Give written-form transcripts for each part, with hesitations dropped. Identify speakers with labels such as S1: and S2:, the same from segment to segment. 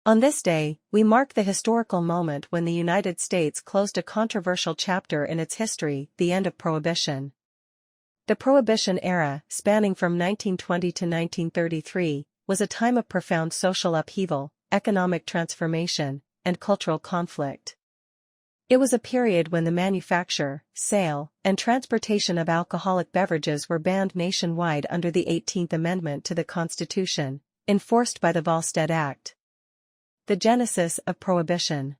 S1: On this day, we mark the historical moment when the United States closed a controversial chapter in its history, the end of Prohibition. The Prohibition era, spanning from 1920 to 1933, was a time of profound social upheaval, economic transformation, and cultural conflict. It was a period when the manufacture, sale, and transportation of alcoholic beverages were banned nationwide under the 18th Amendment to the Constitution, enforced by the Volstead Act. The genesis of Prohibition.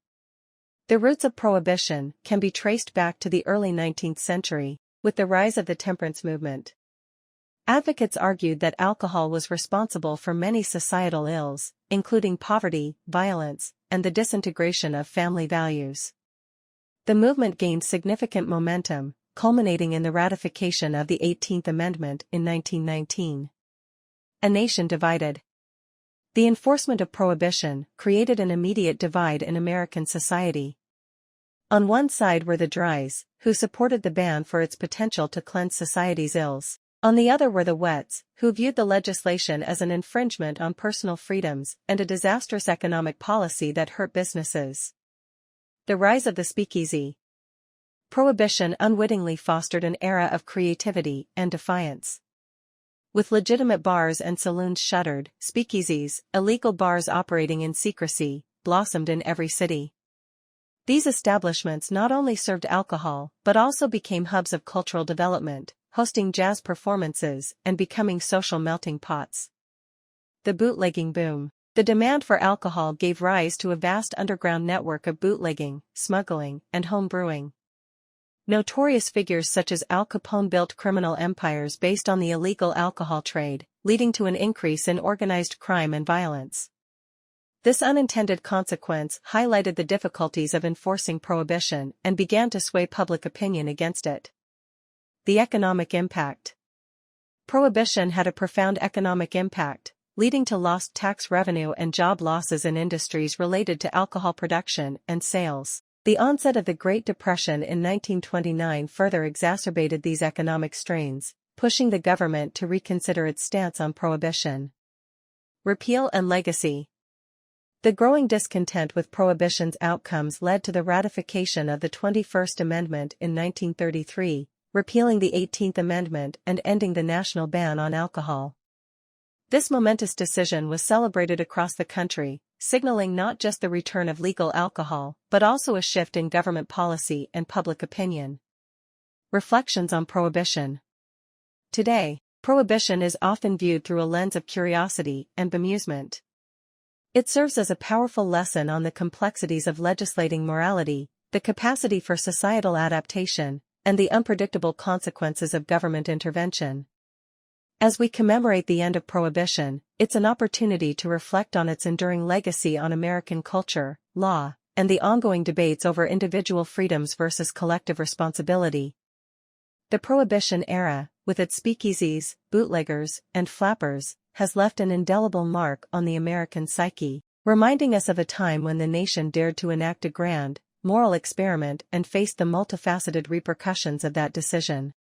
S1: The roots of Prohibition can be traced back to the early 19th century, with the rise of the temperance movement. Advocates argued that alcohol was responsible for many societal ills, including poverty, violence, and the disintegration of family values. The movement gained significant momentum, culminating in the ratification of the 18th Amendment in 1919. A nation divided. The enforcement of Prohibition created an immediate divide in American society. On one side were the Dries, who supported the ban for its potential to cleanse society's ills. On the other were the Wets, who viewed the legislation as an infringement on personal freedoms and a disastrous economic policy that hurt businesses. The rise of the speakeasy. Prohibition unwittingly fostered an era of creativity and defiance. With legitimate bars and saloons shuttered, speakeasies, illegal bars operating in secrecy, blossomed in every city. These establishments not only served alcohol but also became hubs of cultural development, hosting jazz performances and becoming social melting pots. The bootlegging boom. The demand for alcohol gave rise to a vast underground network of bootlegging, smuggling, and home brewing. Notorious figures such as Al Capone built criminal empires based on the illegal alcohol trade, leading to an increase in organized crime and violence. This unintended consequence highlighted the difficulties of enforcing Prohibition and began to sway public opinion against it. The economic impact. Prohibition had a profound economic impact, leading to lost tax revenue and job losses in industries related to alcohol production and sales. The onset of the Great Depression in 1929 further exacerbated these economic strains, pushing the government to reconsider its stance on Prohibition. Repeal and legacy. The growing discontent with Prohibition's outcomes led to the ratification of the 21st Amendment in 1933, repealing the 18th Amendment and ending the national ban on alcohol. This momentous decision was celebrated across the country, signaling not just the return of legal alcohol, but also a shift in government policy and public opinion. Reflections on Prohibition. Today, Prohibition is often viewed through a lens of curiosity and bemusement. It serves as a powerful lesson on the complexities of legislating morality, the capacity for societal adaptation, and the unpredictable consequences of government intervention. As we commemorate the end of Prohibition, it's an opportunity to reflect on its enduring legacy on American culture, law, and the ongoing debates over individual freedoms versus collective responsibility. The Prohibition era, with its speakeasies, bootleggers, and flappers, has left an indelible mark on the American psyche, reminding us of a time when the nation dared to enact a grand, moral experiment and faced the multifaceted repercussions of that decision.